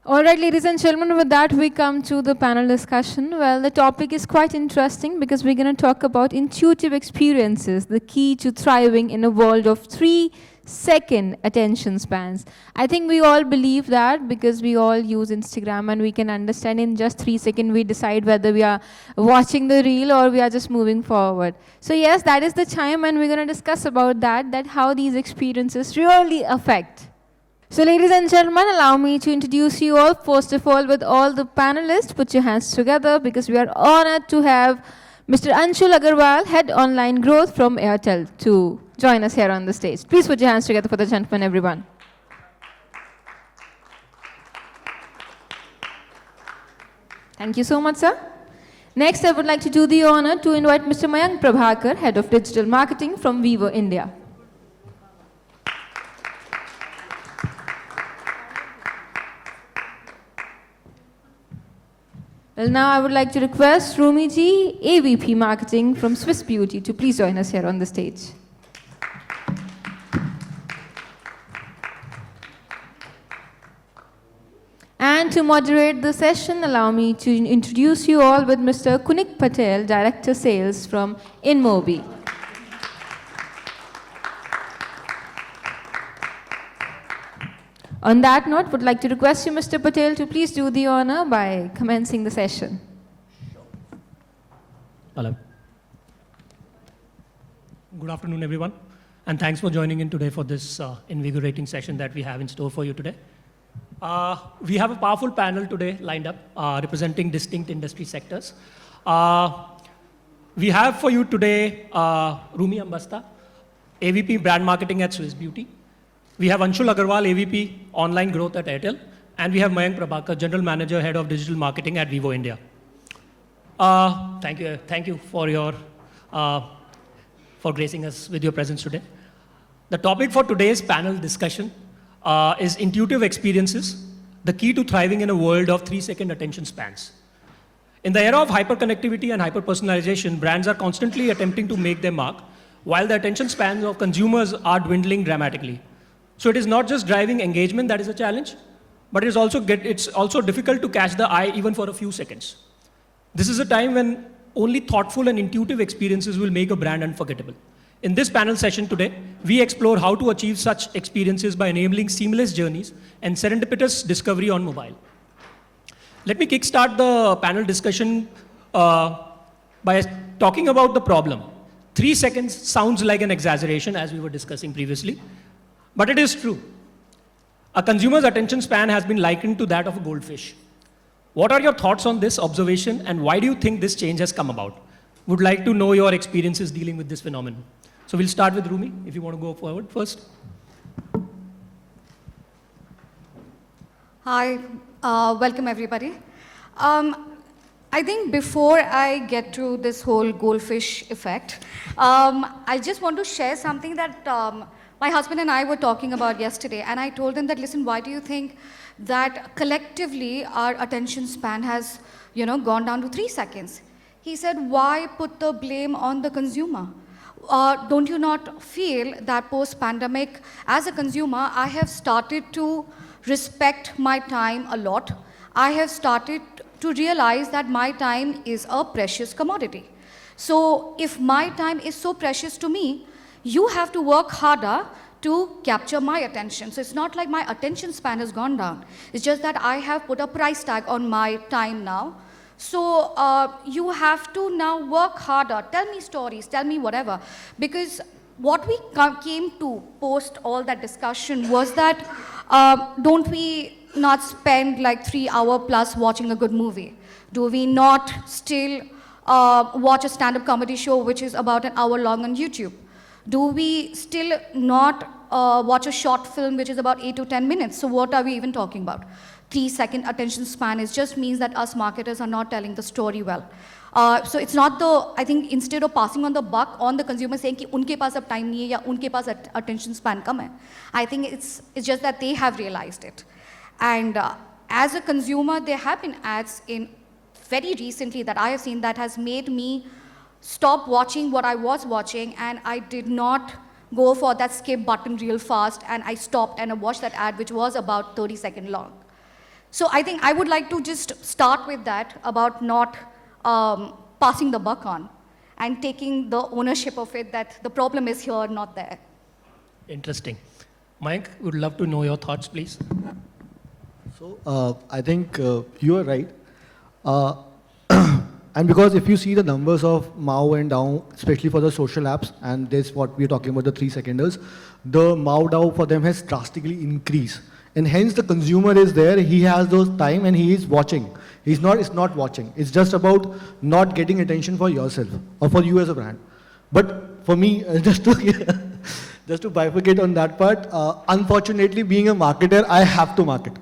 All right, ladies and gentlemen, with that we come to the panel discussion. Well, the topic is quite interesting because we're going to talk about intuitive experiences, the key to thriving in a world of 3-second attention spans. I think we all believe that because we all use Instagram and we can understand in just 3 seconds we decide whether we are watching the reel or we are just moving forward. So yes, that is the time and we're going to discuss about that how these experiences really affect. So ladies and gentlemen, allow me to introduce you all, first of all, with all the panelists. Put your hands together because we are honored to have Mr. Anshul Agarwal, Head Online Growth from Airtel, to join us here on the stage. Please put your hands together for the gentleman, everyone. Thank you so much, sir. Next, I would like to do the honor to invite Mr. Mayank Prabhakar, Head of Digital Marketing from Vivo India. Well, now I would like to request Rumi ji, AVP Marketing from Swiss Beauty, to please join us here on the stage. And to moderate the session, allow me to introduce you all with Mr. Kunik Patel, Director Sales from InMobi. On that note, would like to request you, Mr. Patel, to please do the honor by commencing the session. Hello. Good afternoon, everyone. And thanks for joining in today for this invigorating session that we have in store for you today. We have a powerful panel today lined up representing distinct industry sectors. We have for you today Rumi Ambasta, AVP Brand Marketing at Swiss Beauty. We have Anshul Agarwal, AVP Online Growth at Airtel. And we have Mayank Prabhakar, General Manager, Head of Digital Marketing at Vivo India. Thank you for gracing us with your presence today. The topic for today's panel discussion is intuitive experiences, the key to thriving in a world of 3-second attention spans. In the era of hyperconnectivity and hyperpersonalization, brands are constantly attempting to make their mark, while the attention spans of consumers are dwindling dramatically. So it is not just driving engagement that is a challenge, but it's also difficult to catch the eye even for a few seconds. This is a time when only thoughtful and intuitive experiences will make a brand unforgettable. In this panel session today, we explore how to achieve such experiences by enabling seamless journeys and serendipitous discovery on mobile. Let me kickstart the panel discussion by talking about the problem. 3 seconds sounds like an exaggeration, as we were discussing previously. But it is true. A consumer's attention span has been likened to that of a goldfish. What are your thoughts on this observation and why do you think this change has come about? Would like to know your experiences dealing with this phenomenon. So we'll start with Rumi, if you want to go forward first. Hi, welcome everybody. I think before I get to this whole goldfish effect, I just want to share something that my husband and I were talking about yesterday, and I told him that, listen, why do you think that collectively our attention span has, gone down to 3 seconds? He said, why put the blame on the consumer? Don't you not feel that post-pandemic, as a consumer, I have started to respect my time a lot. I have started to realize that my time is a precious commodity. So if my time is so precious to me, you have to work harder to capture my attention. So it's not like my attention span has gone down. It's just that I have put a price tag on my time now. So you have to now work harder. Tell me stories, tell me whatever. Because what we came to post all that discussion was that don't we not spend like 3 hours plus watching a good movie? Do we not still watch a stand-up comedy show which is about an hour long on YouTube? Do we still not watch a short film which is about 8 to 10 minutes? So what are we even talking about? 3-second attention span just means that us marketers are not telling the story well. So it's not I think instead of passing on the buck on the consumer saying कि उनके पास अब time नहीं है या उनके पास attention span कम है, I think it's just that they have realized it. And as a consumer, there have been ads in very recently that I have seen that has made me stop watching what I was watching, and I did not go for that skip button real fast, and I stopped and I watched that ad which was about 30 seconds long. So I think I would like to just start with that about not passing the buck on and taking the ownership of it, that the problem is here, not there. Interesting. Mike, would love to know your thoughts, please. So I think you are right. Uh, and because if you see the numbers of MAU and DAU, especially for the social apps, and this what we're talking about, the 3-seconders, the MAU DAU for them has drastically increased. And hence the consumer is there, he has those time and he is watching. It's not watching. It's just about not getting attention for yourself or for you as a brand. But for me, just to bifurcate on that part, unfortunately being a marketer, I have to market.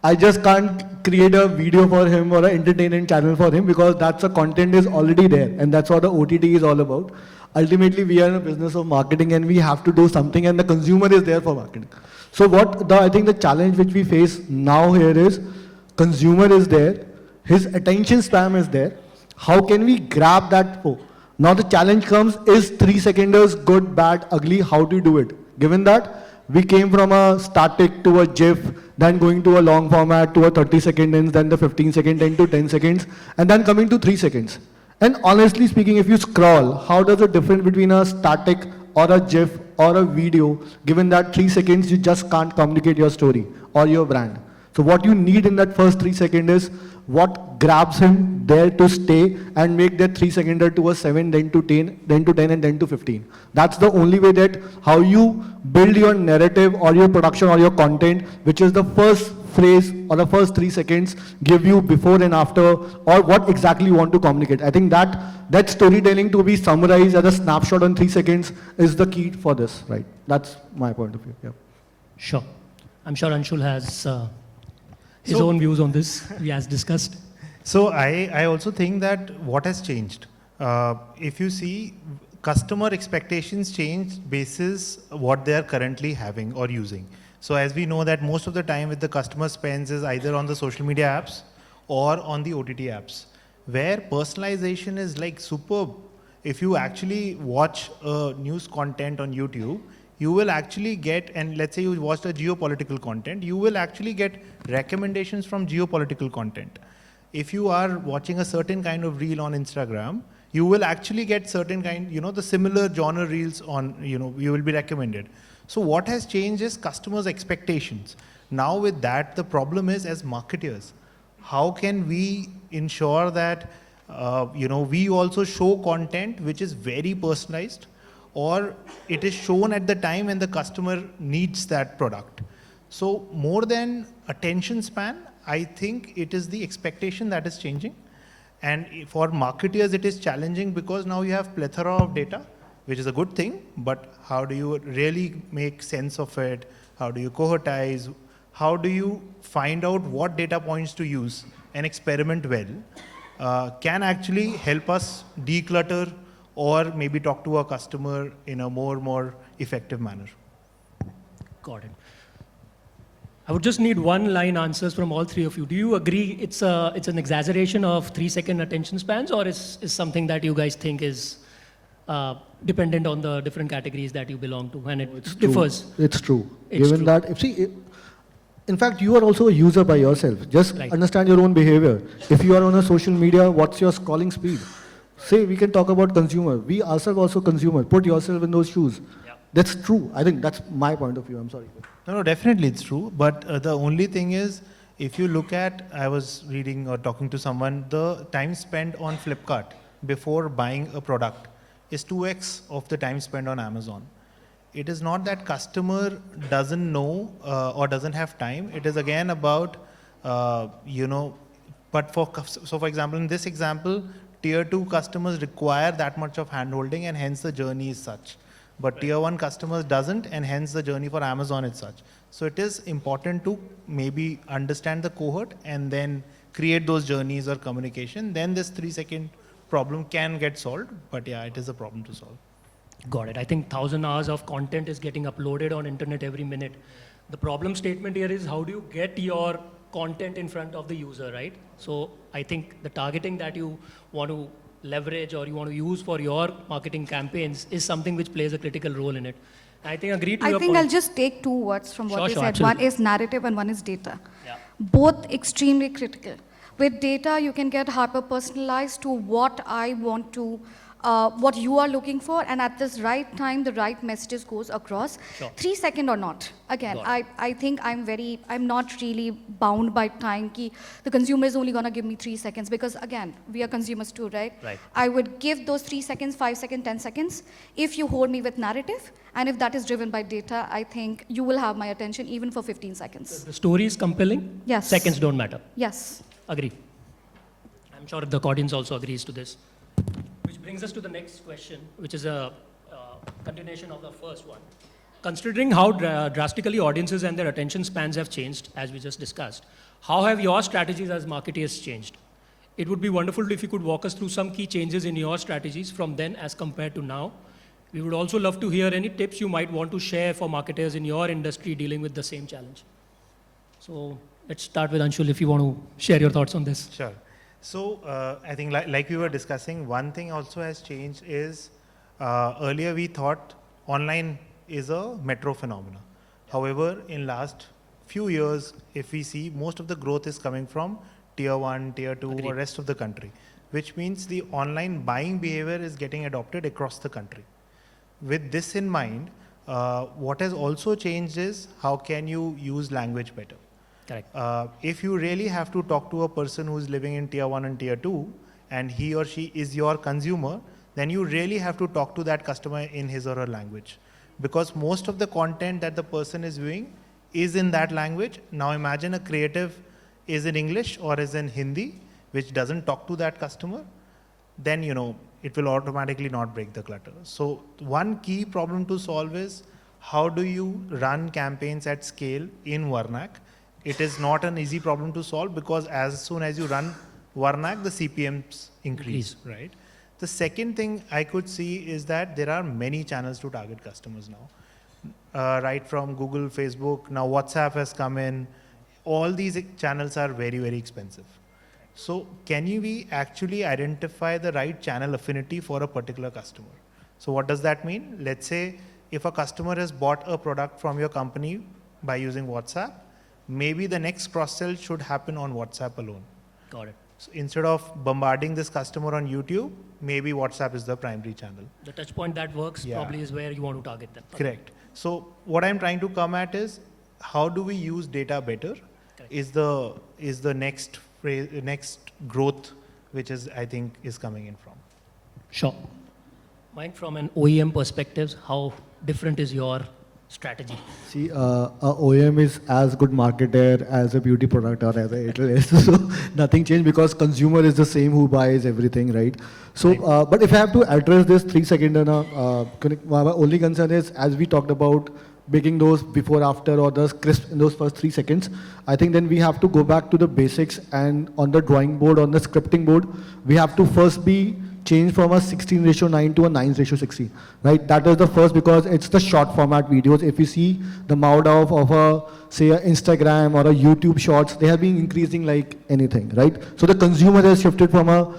I just can't create a video for him or an entertainment channel for him because that's the content is already there and that's what the OTT is all about. Ultimately, we are in a business of marketing and we have to do something and the consumer is there for marketing. So I think the challenge which we face now here is consumer is there, his attention span is there. How can we grab that? Now the challenge comes, is 3-seconders good, bad, ugly? How do you do it? Given that we came from a static to a GIF, then going to a long format to a 30-second, then the 15-second, then to 10 seconds, and then coming to 3 seconds. And honestly speaking, if you scroll, how does the difference between a static or a GIF or a video, given that 3 seconds you just can't communicate your story or your brand. So what you need in that first 3 seconds is what grabs him there to stay and make that 3-seconder to a 7, then to 10, then to 10 and then to 15. That's the only way that how you build your narrative or your production or your content, which is the first phrase or the first 3 seconds give you before and after or what exactly you want to communicate. I think that storytelling to be summarized as a snapshot on 3 seconds is the key for this, right? That's my point of view. Yeah. Sure. I'm sure Anshul has his own views on this, we has discussed. So I also think that what has changed, if you see, customer expectations change basis what they are currently having or using. So as we know that most of the time with the customer spends is either on the social media apps or on the OTT apps, where personalization is like superb. If you actually watch news content on YouTube, you will actually get, and let's say you watched a geopolitical content, you will actually get recommendations from geopolitical content. If you are watching a certain kind of reel on Instagram, you will actually get certain kind, the similar genre reels on, you will be recommended. So what has changed is customers' expectations. Now with that, the problem is as marketers, how can we ensure that, we also show content which is very personalized, or it is shown at the time when the customer needs that product. So more than attention span, I think it is the expectation that is changing. And for marketers, it is challenging because now you have plethora of data, which is a good thing, but how do you really make sense of it? How do you cohortize? How do you find out what data points to use and experiment well? Can actually help us declutter or maybe talk to a customer in a more effective manner. Got it. I would just need one-line answers from all three of you. Do you agree it's an exaggeration of 3-second attention spans, or is something that you guys think is dependent on the different categories that you belong to, and it differs? It's true. It's Given true. that, in fact, you are also a user by yourself. Just Right. understand your own behavior. If you are on a social media, what's your scrolling speed? Say, we can talk about consumer. We ourselves also consumer. Put yourself in those shoes. Yeah. That's true. I think that's my point of view. I'm sorry. No, definitely it's true. But the only thing is, if you look at, I was reading or talking to someone, the time spent on Flipkart before buying a product is 2x of the time spent on Amazon. It is not that customer doesn't know or doesn't have time. It is again about, but for example, in this example, tier 2 customers require that much of handholding and hence the journey is such. But right. Tier 1 customers doesn't, and hence the journey for Amazon is such. So it is important to maybe understand the cohort and then create those journeys or communication. Then this 3-second problem can get solved. But yeah, it is a problem to solve. Got it. I think 1,000 hours of content is getting uploaded on internet every minute. The problem statement here is how do you get your content in front of the user, right? So I think the targeting that you want to leverage or you want to use for your marketing campaigns is something which plays a critical role in it. I think agree to I your think point. I'll just take two words from what Sure, you sure, said. absolutely. One is narrative and one is data. Yeah. Both extremely critical. With data, you can get hyper-personalized to what I want to, what you are looking for, and at this right time, the right messages goes across. Sure. 3 second or not. Again, Got I think I'm not really bound by time. Ki the consumer is only gonna give me 3 seconds because again, we are consumers too, right? Right. I would give those 3 seconds, 5 seconds, 10 seconds. If you hold me with narrative, and if that is driven by data, I think you will have my attention even for 15 seconds. The story is compelling. Yes. Seconds don't matter. Yes. Agree. I'm sure the audience also agrees to this. Which brings us to the next question, which is a continuation of the first one. Considering how drastically audiences and their attention spans have changed, as we just discussed, how have your strategies as marketeers changed? It would be wonderful if you could walk us through some key changes in your strategies from then as compared to now. We would also love to hear any tips you might want to share for marketers in your industry dealing with the same challenge. So let's start with Anshul, if you want to share your thoughts on this. Sure. So I think like we were discussing, one thing also has changed is earlier we thought online is a metro phenomena. However, in last few years, if we see, most of the growth is coming from tier 1, tier 2 Agreed. or rest of the country, which means the online buying behavior is getting adopted across the country. With this in mind, what has also changed is how can you use language better? Correct. If you really have to talk to a person who's living in tier 1 and tier 2 and he or she is your consumer, then you really have to talk to that customer in his or her language, because most of the content that the person is viewing is in that language. Now imagine a creative is in English or is in Hindi, which doesn't talk to that customer, then it will automatically not break the clutter. So one key problem to solve is how do you run campaigns at scale in Varnak? It is not an easy problem to solve because as soon as you run Varnak, the CPMs increase, right? The second thing I could see is that there are many channels to target customers now, right from Google, Facebook, now WhatsApp has come in. All these channels are very, very expensive. So can we actually identify the right channel affinity for a particular customer? So what does that mean? Let's say if a customer has bought a product from your company by using WhatsApp, maybe the next cross-sell should happen on WhatsApp alone. Got it. So instead of bombarding this customer on YouTube, maybe WhatsApp is the primary channel. The touch point that works Yeah. probably is where you want to target them. Correct. So what I'm trying to come at is how do we use data better? Correct. Is the next growth, which is I think is coming in from. Sure. Mike, from an OEM perspective, how different is your strategy? See, a OEM is as good marketer as a beauty product or as a Airtel is. So nothing changed because consumer is the same who buys everything, right? So, Right. but if I have to address this 3 second, my only concern is as we talked about making those before, after or the crisp in those first 3 seconds, I think then we have to go back to the basics and on the drawing board, on the scripting board, we have to first be change from a 16:9 to a 9:60, right? That is the first because it's the short format videos. If you see the mode of a, say, a Instagram or a YouTube shorts, they have been increasing like anything, right? So the consumer has shifted from a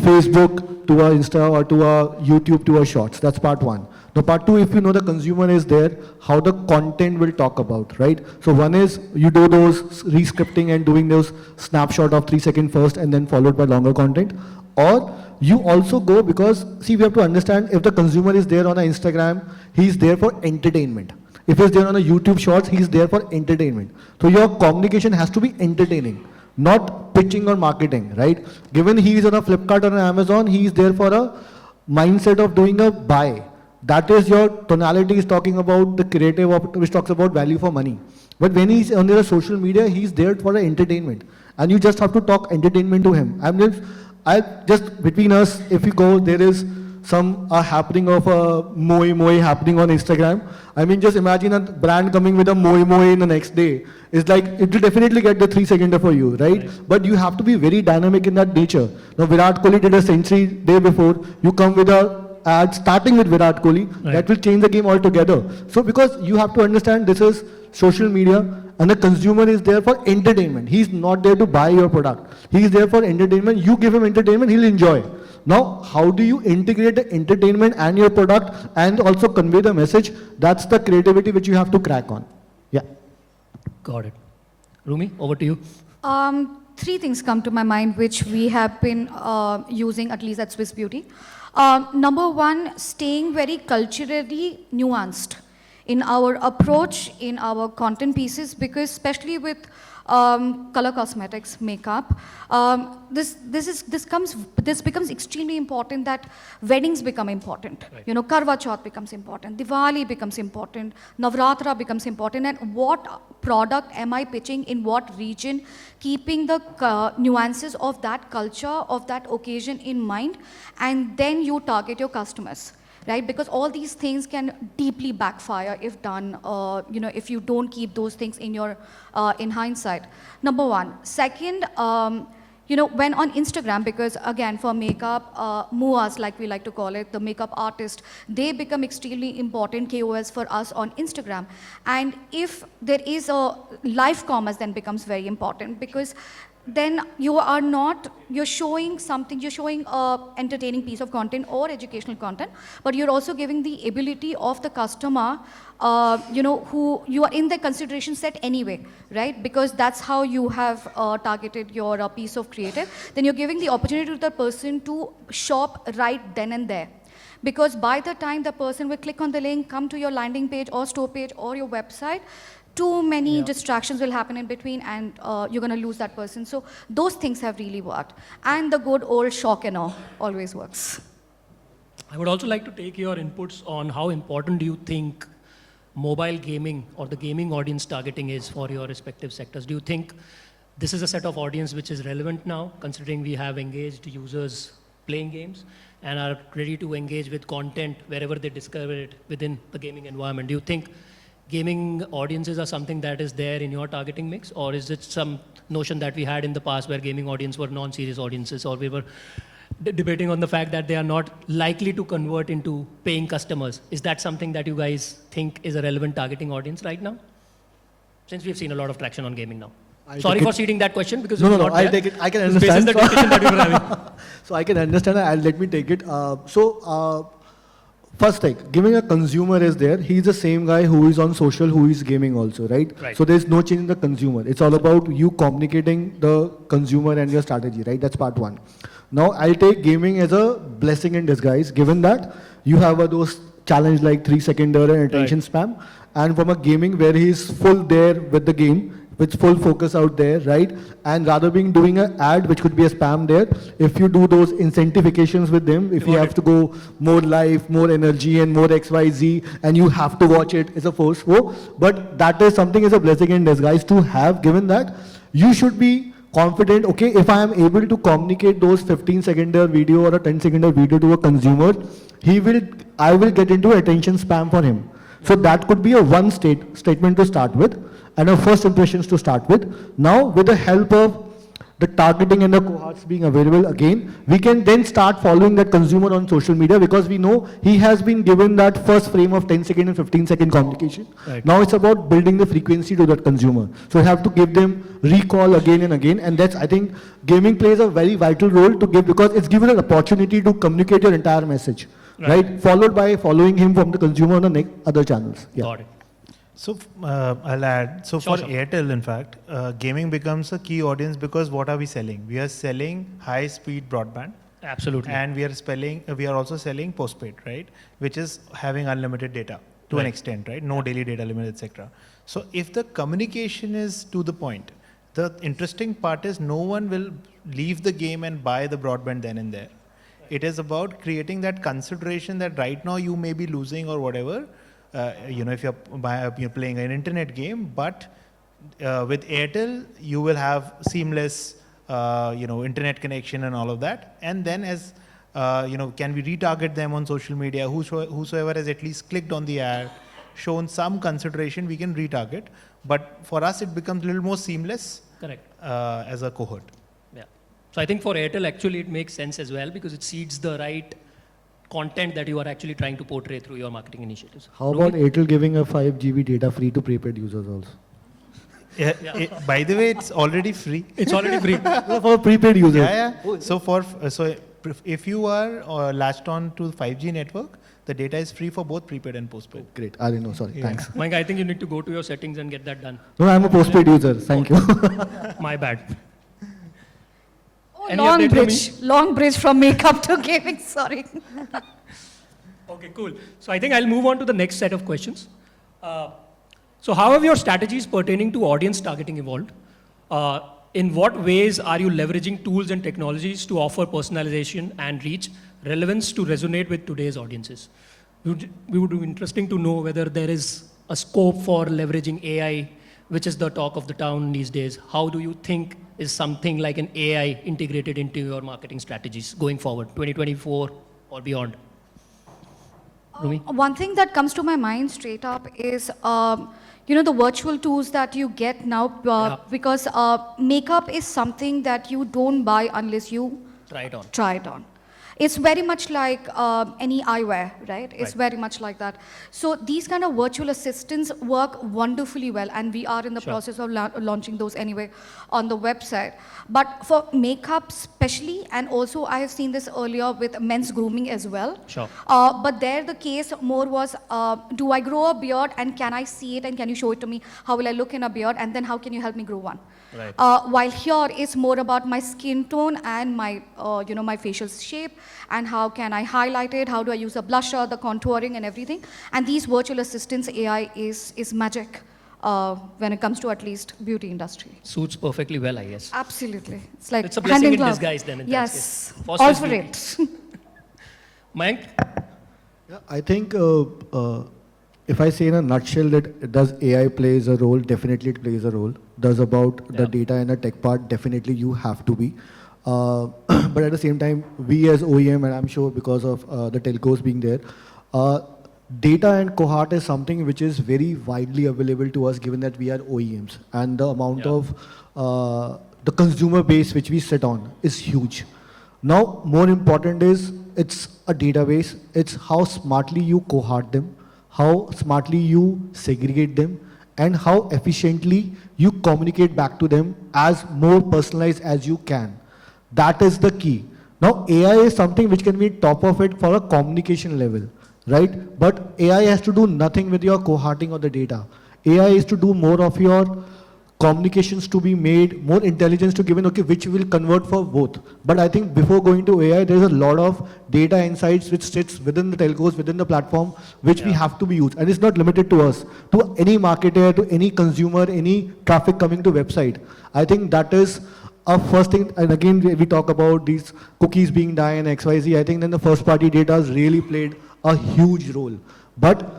Facebook to a Insta or to a YouTube to a shorts. That's part one. The part two, if you know the consumer is there, how the content will talk about, right? So one is you do those re-scripting and doing those snapshot of 3 seconds first and then followed by longer content. Or you also go because, see, we have to understand if the consumer is there on an Instagram, he's there for entertainment. If he's there on a YouTube shorts, he's there for entertainment. So your communication has to be entertaining, not pitching or marketing, right? Given he is on a Flipkart or an Amazon, he is there for a mindset of doing a buy. That is your tonality is talking about the creative, which talks about value for money. But when he's on the social media, he's there for the entertainment. And you just have to talk entertainment to him. I just between us, if you go, there is some happening of a moi happening on Instagram. I mean, just imagine a brand coming with a moi in the next day. It's like, it will definitely get the 3 second for you, right? But you have to be very dynamic in that nature. Now, Virat Kohli did a century day before. You come with a ad starting with Virat Kohli, that will change the game altogether. So because you have to understand this is social media and the consumer is there for entertainment. He's not there to buy your product. He's there for entertainment. You give him entertainment, he'll enjoy. Now, how do you integrate the entertainment and your product and also convey the message? That's the creativity which you have to crack on. Yeah. Got it. Rumi, over to you. Three things come to my mind which we have been using, at least at Swiss Beauty. Number one, staying very culturally nuanced in our approach, in our content pieces, because especially with color cosmetics, makeup, this becomes extremely important, that weddings become important. Right. You know, Karwa Chauth becomes important, Diwali becomes important, Navratra becomes important, and what product am I pitching in what region, keeping the nuances of that culture, of that occasion in mind, and then you target your customers. Right, because all these things can deeply backfire if done, you know, if you don't keep those things in your, in hindsight. Number one. Second, you know, when on Instagram, because again, for makeup, MUAs, like we like to call it, the makeup artist, they become extremely important KOLs for us on Instagram. And if there is a live commerce, then becomes very important, because then you are not, you're showing something, you're showing a entertaining piece of content or educational content, but you're also giving the ability of the customer, you know, who you are in the consideration set anyway, right? Because that's how you have targeted your piece of creative. Then you're giving the opportunity to the person to shop right then and there. Because by the time the person will click on the link, come to your landing page or store page or your website, too many distractions will happen in between, and you're going to lose that person. So those things have really worked. And the good old shock and awe always works. I would also like to take your inputs on how important do you think mobile gaming or the gaming audience targeting is for your respective sectors. Do you think this is a set of audience which is relevant now, considering we have engaged users playing games and are ready to engage with content wherever they discover it within the gaming environment? Do you think gaming audiences are something that is there in your targeting mix, or is it some notion that we had in the past where gaming audience were non-serious audiences, or we were debating on the fact that they are not likely to convert into paying customers? Is that something that you guys think is a relevant targeting audience right now? Since we've seen a lot of traction on gaming now. Sorry for seeding that question, because No, it's no, not I'll there. take it. I can It's based on understand. the discussion that we were having. So I can understand, and let me take it. First thing, giving a consumer is there. He's the same guy who is on social, who is gaming also, right? Right. So there's no change in the consumer. It's all about you communicating the consumer and your strategy, right? That's part one. Now I'll take gaming as a blessing in disguise, given that you have those challenge like 3-second and attention spam, and from a gaming where he's full there with the game, with full focus out there, right? And rather being doing an ad, which could be a spam there, if you do those incentivifications with them, if you have to go more live, more energy and more XYZ, and you have to watch it, it's a force flow. But that is something is a blessing in disguise to have, given that you should be confident, okay, if I am able to communicate those 15-second video or a 10-second video to a consumer, I will get into attention spam for him. So that could be a one statement to start with, and our first impressions to start with. Now, with the help of the targeting and the cohorts being available again, we can then start following that consumer on social media, because we know he has been given that first frame of 10-second and 15-second communication. Right. Now it's about building the frequency to that consumer. So you have to give them recall again and again, and that's, I think, gaming plays a very vital role to give, because it's given an opportunity to communicate your entire message, right? Followed by following him from the consumer on the other channels. Yeah. Got it. So I'll add, so Sure, for sure. Airtel, in fact, gaming becomes a key audience, because what are we selling? We are selling high-speed broadband. Absolutely. And we are also selling postpaid, right? Which is having unlimited data to an Right. extent, right? No daily data limit, etc. So if the communication is to the point, the interesting part is no one will leave the game and buy the broadband then and there. It is about creating that consideration that right now you may be losing or whatever, if you're playing an internet game, but with Airtel, you will have seamless, internet connection and all of that. And then as, can we retarget them on social media? Whosoever has at least clicked on the ad, shown some consideration, we can retarget. But for us, it becomes a little more seamless. Correct. As a cohort. Yeah. So I think for Airtel, actually, it makes sense as well, because it seeds the right content that you are actually trying to portray through your marketing initiatives. How about Airtel giving a 5 GB data free to prepaid users also? By the way, it's already free. It's already free. For prepaid users. Yeah. So if you are latched on to 5G network, the data is free for both prepaid and postpaid. Great. I didn't know. Sorry. Yeah. Thanks. Mike, I think you need to go to your settings and get that done. No, I'm a postpaid user. Thank you. My bad. Oh, Any update from me? long bridge from makeup to gaming, sorry. Okay, cool. So I think I'll move on to the next set of questions. So how have your strategies pertaining to audience targeting evolved? In what ways are you leveraging tools and technologies to offer personalization and reach relevance to resonate with today's audiences? We would be interesting to know whether there is a scope for leveraging AI, which is the talk of the town these days. How do you think is something like an AI integrated into your marketing strategies going forward, 2024 or beyond? Rumi? One thing that comes to my mind straight up is, the virtual tools that you get now, Yeah. because makeup is something that you don't buy unless you Try it on. try it on. It's very much like any eyewear, right? It's Right. very much like that. So these kind of virtual assistants work wonderfully well, and we are in the Sure. process of launching those anyway on the website. But for makeup especially, and also I have seen this earlier with men's grooming as well. Sure. But there the case more was, do I grow a beard and can I see it and can you show it to me? How will I look in a beard and then how can you help me grow one? Right. While here it's more about my skin tone and my, my facial shape and how can I highlight it, how do I use a blusher, the contouring and everything. And these virtual assistants AI is magic when it comes to at least beauty industry. Suits perfectly well, I guess. Absolutely. It's like It's a hand blessing in glove. disguise then in that Yes, case. all Fosters for beauty. it. Mayank? Yeah, I think if I say in a nutshell that does AI plays a role, definitely it plays a role. Does about the Yeah. data and the tech part, definitely you have to be. But at the same time, we as OEM, and I'm sure because of the telcos being there, data and cohort is something which is very widely available to us given that we are OEMs. And the amount Yeah. of the consumer base which we sit on is huge. Now, more important is it's a database. It's how smartly you cohort them, how smartly you segregate them, and how efficiently you communicate back to them as more personalized as you can. That is the key. Now, AI is something which can be top of it for a communication level, right? But AI has to do nothing with your cohorting of the data. AI is to do more of your communications to be made, more intelligence to given, okay, which will convert for both. But I think before going to AI, there's a lot of data insights which sits within the telcos, within the platform, which we Yeah. have to be used. And it's not limited to us, to any marketer, to any consumer, any traffic coming to website. I think that is a first thing. And again, we talk about these cookies being dying and XYZ. I think then the first party data has really played a huge role. But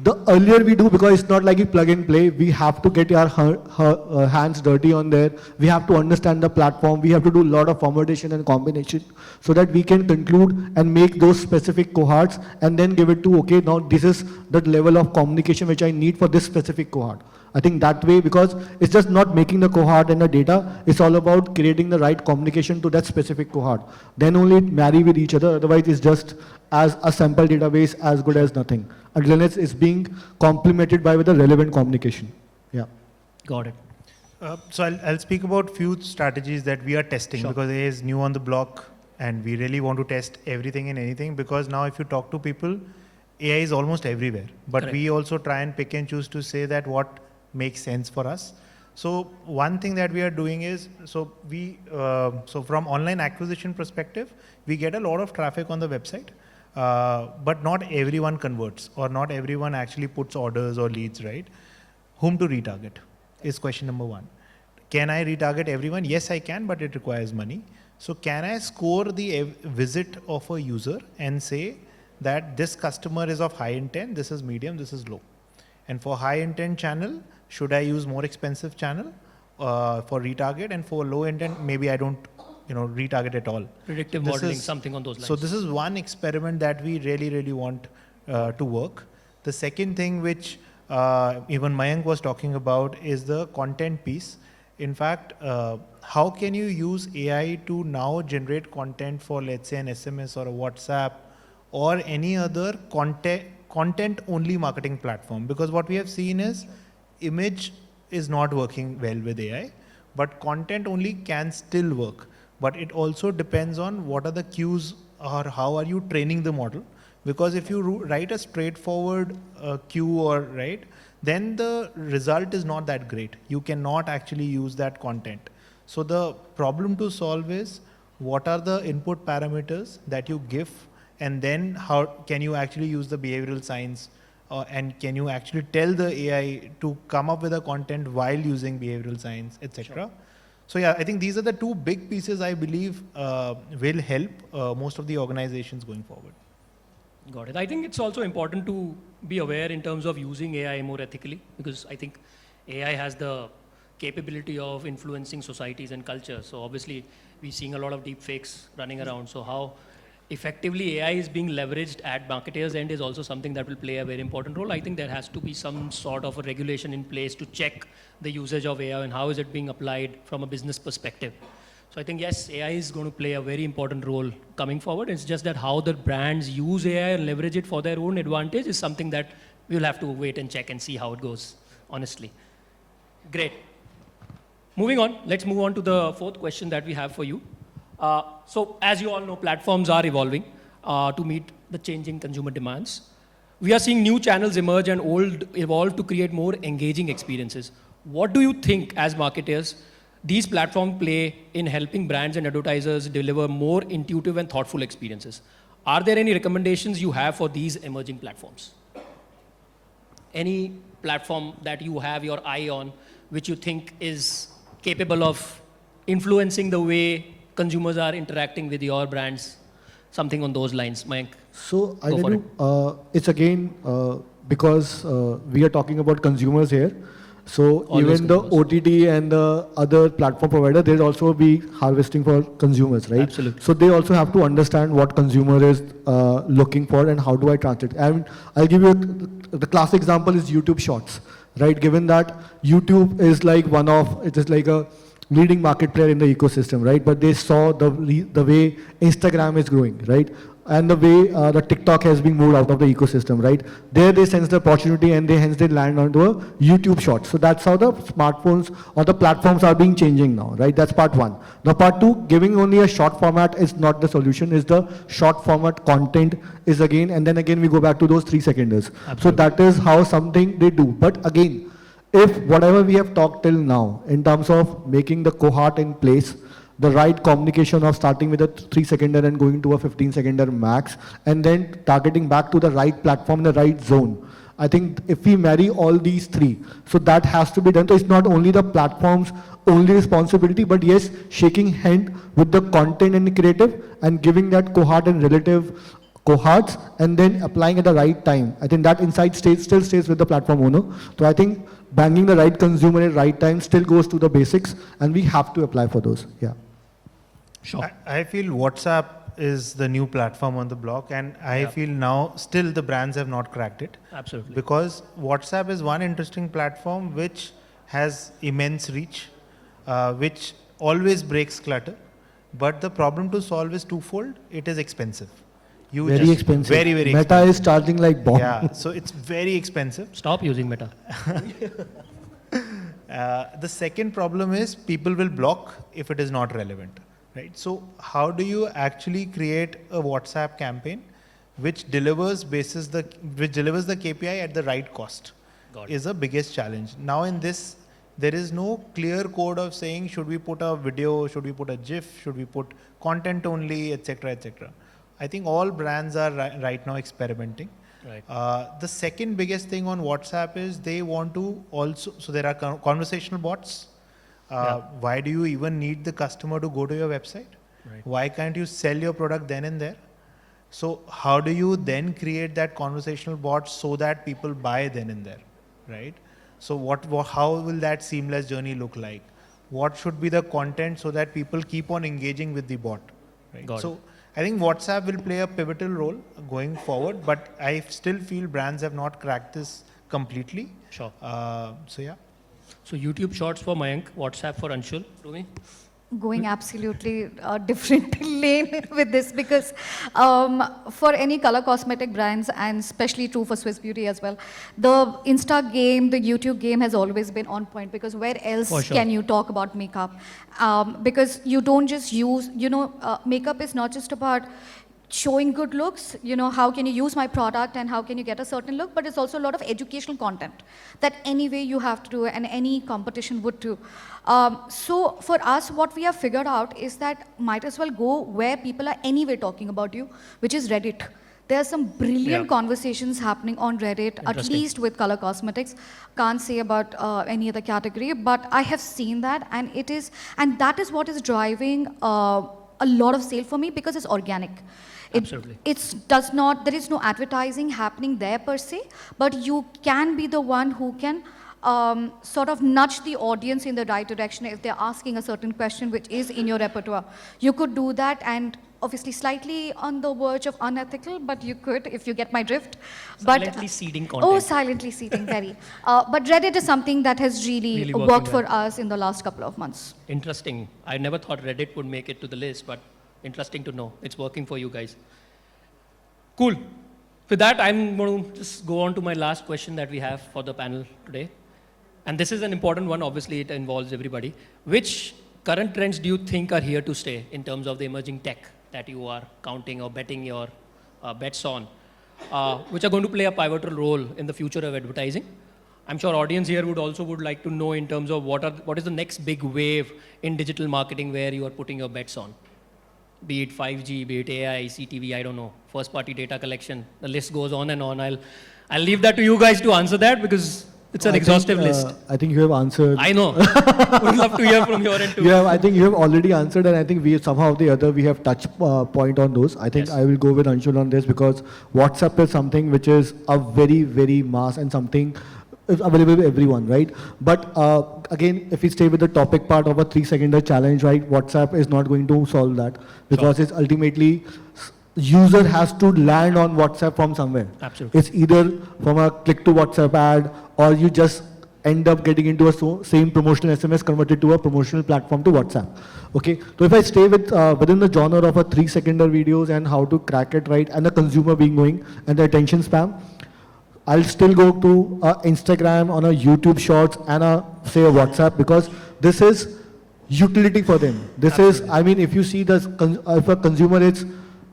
the earlier we do, because it's not like you plug and play, we have to get our hands dirty on there. We have to understand the platform. We have to do a lot of permutation and combination so that we can conclude and make those specific cohorts and then give it to, okay, now this is the level of communication which I need for this specific cohort. I think that way, because it's just not making the cohort and the data, it's all about creating the right communication to that specific cohort. Then only it marry with each other, otherwise it's just as a sample database as good as nothing. Unless it's being complemented by with a relevant communication. Yeah. Got it. So I'll speak about few strategies that we are testing Sure. because AI is new on the block and we really want to test everything and anything because now if you talk to people, AI is almost everywhere. But Correct. we also try and pick and choose to say that what makes sense for us. So one thing that we are doing is, so from online acquisition perspective, we get a lot of traffic on the website. But not everyone converts or not everyone actually puts orders or leads, right? Whom to retarget is question number one. Can I retarget everyone? Yes, I can, but it requires money. So can I score the visit of a user and say that this customer is of high intent, this is medium, this is low. And for high intent channel, should I use more expensive channel for retarget, and for low intent, maybe I don't retarget at all. Predictive This modeling, is- something on those lines. So this is one experiment that we really want to work. The second thing which even Mayank was talking about is the content piece. In fact, how can you use AI to now generate content for, let's say, an SMS or a WhatsApp or any other content only marketing platform? Because what we have seen is image is not working well with AI, but content only can still work. but it also depends on what are the cues or how are you training the model. Because if you write a straightforward cue or right, then the result is not that great. You cannot actually use that content. So the problem to solve is what are the input parameters that you give, and then how can you actually use the behavioral science and can you actually tell the AI to come up with a content while using behavioral science, etc. Sure. So yeah, I think these are the two big pieces I believe will help most of the organizations going forward. Got it. I think it's also important to be aware in terms of using AI more ethically, because I think AI has the capability of influencing societies and culture. So obviously we're seeing a lot of deep fakes running around. So how effectively AI is being leveraged at marketers' end is also something that will play a very important role. I think there has to be some sort of a regulation in place to check the usage of AI and how is it being applied from a business perspective. So I think, yes, AI is going to play a very important role coming forward. It's just that how the brands use AI and leverage it for their own advantage is something that we'll have to wait and check and see how it goes, honestly. Great. Moving on, let's move on to the fourth question that we have for you. So as you all know, platforms are evolving to meet the changing consumer demands. We are seeing new channels emerge and old evolve to create more engaging experiences. What do you think as marketers these platforms play in helping brands and advertisers deliver more intuitive and thoughtful experiences? Are there any recommendations you have for these emerging platforms? Any platform that you have your eye on, which you think is capable of influencing the way consumers are interacting with your brands? Something on those lines, Mike. So I tell you, it's again because we are talking about consumers here. So Always even the consumers. OTT and the other platform provider, they'll also be harvesting for consumers, right? Absolutely. So they also have to understand what consumer is looking for and how do I translate. And I'll give you the classic example is YouTube Shorts, right? Given that YouTube is like it is like a leading market player in the ecosystem, right? But they saw the way Instagram is growing, right? And the way the TikTok has been moved out of the ecosystem, right? There they sense the opportunity and hence they land onto a YouTube short. So that's how the smartphones or the platforms are being changing now, right? That's part one. Now part two, giving only a short format is not the solution, is the short format content is again, and then again we go back to those 3 seconders. Absolutely. So that is how something they do. But again, if whatever we have talked till now in terms of making the cohort in place, the right communication of starting with a 3 seconder and going to a 15 seconder max, and then targeting back to the right platform, the right zone. I think if we marry all these three, so that has to be done. So it's not only the platform's only responsibility, but yes, shaking hand with the content and the creative and giving that cohort and relative cohorts and then applying at the right time. I think that insight still stays with the platform owner. So I think banging the right consumer at the right time still goes to the basics, and we have to apply for those. Yeah. Sure. I feel WhatsApp is the new platform on the block, and I feel now still the brands have not cracked it. Absolutely. Because WhatsApp is one interesting platform which has immense reach, which always breaks clutter. But the problem to solve is twofold. It is expensive. Very expensive. Very, very Meta expensive. is charging like bomb. Yeah, so it's very expensive. Stop using Meta. The second problem is people will block if it is not relevant, right? So how do you actually create a WhatsApp campaign which delivers the KPI at the right cost? Got it. Is the biggest challenge. Now in this, there is no clear code of saying should we put a video, should we put a GIF, should we put content only, etc., etc. I think all brands are right now experimenting. Right. The second biggest thing on WhatsApp is they want to also, so there are conversational bots. Why do you even need the customer to go to your website? Right. Why can't you sell your product then and there? So how do you then create that conversational bot so that people buy then and there, right? So how will that seamless journey look like? What should be the content so that people keep on engaging with the bot, right? Got So it. I think WhatsApp will play a pivotal role going forward, but I still feel brands have not cracked this completely. Sure. So yeah. So YouTube Shorts for Mayank, WhatsApp for Anshul. Rumi? going absolutely different lane with this because for any color cosmetic brands and especially true for Swiss Beauty as well, the Insta game, the YouTube game has always been on point because where else For sure. can you talk about makeup? Because you don't just use, makeup is not just about showing good looks, how can you use my product and how can you get a certain look, but it's also a lot of educational content that anyway you have to do and any competition would do. So for us, what we have figured out is that might as well go where people are anyway talking about you, which is Reddit. There are some brilliant conversations happening on Reddit, at Interesting. least with color cosmetics. Can't say about any other category, but I have seen that and that is what is driving a lot of sale for me because it's organic. Absolutely. There is no advertising happening there per se, but you can be the one who can sort of nudge the audience in the right direction if they're asking a certain question which is in your repertoire. You could do that and obviously slightly on the verge of unethical, but you could if you get my drift. Silently seeding content. Oh, silently seeding, very. But Reddit is something that has really working worked for well. us in the last couple of months. Interesting. I never thought Reddit would make it to the list, but interesting to know. It's working for you guys. Cool. With that, I'm going to just go on to my last question that we have for the panel today. And this is an important one. Obviously, it involves everybody. Which current trends do you think are here to stay in terms of the emerging tech that you are counting or betting your bets on, which are going to play a pivotal role in the future of advertising? I'm sure audience here would like to know in terms of what is the next big wave in digital marketing where you are putting your bets on. Be it 5G, be it AI, CTV, I don't know, first party data collection, the list goes on and on. I'll leave that to you guys to answer that because it's an exhaustive list. I think you have answered. I know. Would love to hear from your end too. I think you have already answered, and I think we somehow or the other we have touched point on those. I think Yes. I will go with Anshul on this because WhatsApp is something which is a very, very mass and something is available to everyone, right? But again, if we stay with the topic part of a 3-second challenge, right? WhatsApp is not going to solve that because it's ultimately user has to land on WhatsApp from somewhere. Absolutely. It's either from a click to WhatsApp ad or you just end up getting into a same promotional SMS converted to a promotional platform to WhatsApp. Okay, so if I stay with within the genre of a 3-second videos and how to crack it right and the consumer being going and the attention spam, I'll still go to Instagram on a YouTube Shorts and say a WhatsApp because this is utility for them. This is, I mean, if you see this, if a consumer is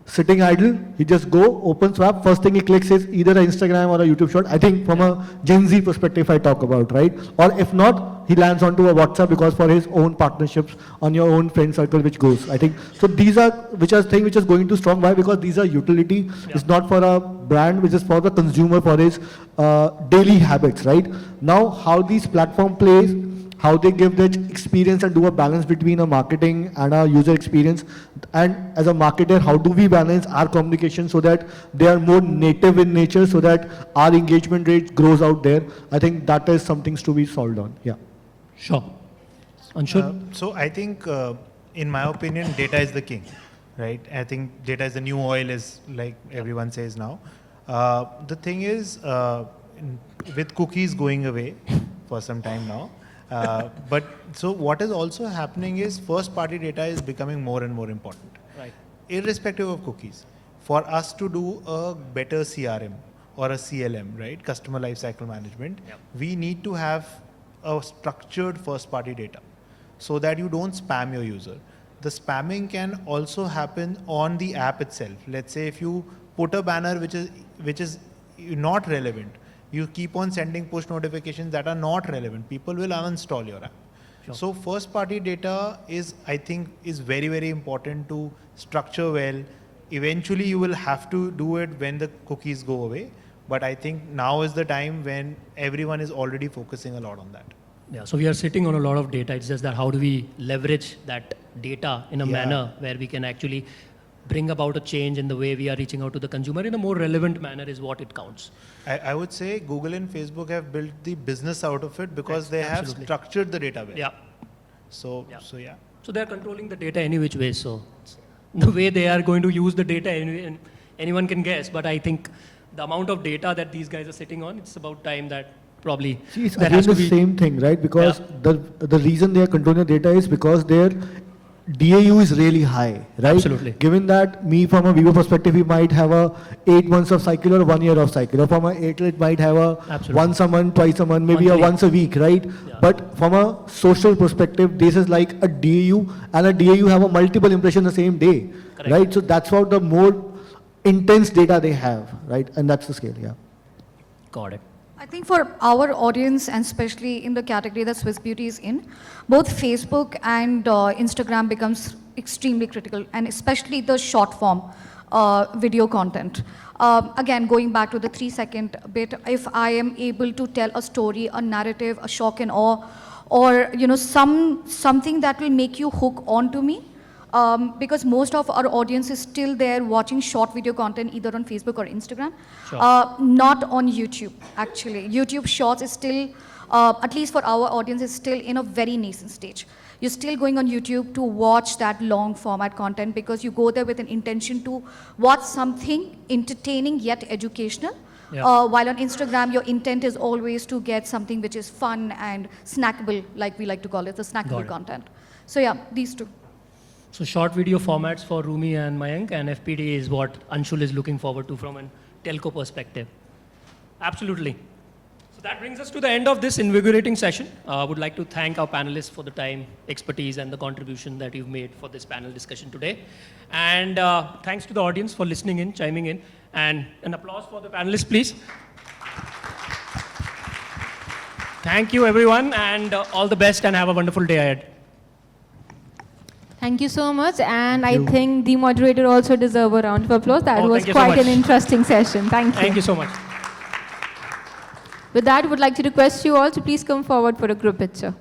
sitting idle, he just go, open swap, first thing he clicks is either an Instagram or a YouTube short. I think from a Gen Z perspective I talk about, right? Or if not, he lands onto a WhatsApp because for his own partnerships on your own friend circle which goes. I think, so these are, which is going to strong. Why? Because these are utility. It's not for a brand, which is for the consumer for his daily habits, right? Now, how these platform plays, how they give the experience and do a balance between a marketing and a user experience. And as a marketer, how do we balance our communication so that they are more native in nature so that our engagement rate grows out there? I think that is something to be solved on. Yeah. Sure. Anshul? So I think, in my opinion, data is the king, right? I think data is the new oil, is like everyone says now. The thing is, with cookies going away for some time now, but so what is also happening is first party data is becoming more and more important. Right. Irrespective of cookies, for us to do a better CRM or a CLM, right, customer lifecycle management, we need to have a structured first party data so that you don't spam your user. The spamming can also happen on the app itself. Let's say if you put a banner which is not relevant, you keep on sending push notifications that are not relevant, people will uninstall your app. Sure. So first party data is, I think, is very, very important to structure well. Eventually you will have to do it when the cookies go away. But I think now is the time when everyone is already focusing a lot on that. Yeah, so we are sitting on a lot of data. It's just that how do we leverage that data in a manner where we can actually bring about a change in the way we are reaching out to the consumer in a more relevant manner is what it counts. I would say Google and Facebook have built the business out of it because they have structured the data well. Yeah. So they are controlling the data any which way. So the way they are going to use the data, anyone can guess. But I think the amount of data that these guys are sitting on, it's about time that probably See, it's there again has to the be same thing, right? Because the reason they are controlling the data is because their DAU is really high, right? Absolutely. Given that me from a viewer perspective, we might have a 8 months of cycle or 1 year of cycle. Or from a Airtel, it might have a Absolutely. once a month, twice a month, maybe Monthly. a once a week, right? Yeah. But from a social perspective, this is like a DAU, and a DAU have a multiple impression the same day, Correct. right? So that's what the more intense data they have, right? And that's the scale, yeah. Got it. I think for our audience, and especially in the category that Swiss Beauty is in, both Facebook and Instagram becomes extremely critical, and especially the short form video content. Again, going back to the 3-second bit, if I am able to tell a story, a narrative, a shock and awe, or something that will make you hook onto me, because most of our audience is still there watching short video content either on Facebook or Instagram, Sure. not on YouTube, actually. YouTube Shorts is still, at least for our audience, is still in a very nascent stage. You're still going on YouTube to watch that long format content because you go there with an intention to watch something entertaining yet educational. Yeah. While on Instagram, your intent is always to get something which is fun and snackable, like we like to call it, the Got snackable it. content. So yeah, these two. So short video formats for Rumi and Mayank, and FPD is what Anshul is looking forward to from a telco perspective. Absolutely. So that brings us to the end of this invigorating session. I would like to thank our panelists for the time, expertise, and the contribution that you've made for this panel discussion today. And thanks to the audience for listening in, chiming in, and an applause for the panelists, please. Thank you, everyone, and all the best, and have a wonderful day ahead. Thank you so much, and Thank you. I think the moderator also deserves a round of applause. That Oh, was thank you so quite an much. interesting session. Thank you. Thank you so much. With that, would like to request you all to please come forward for a group picture.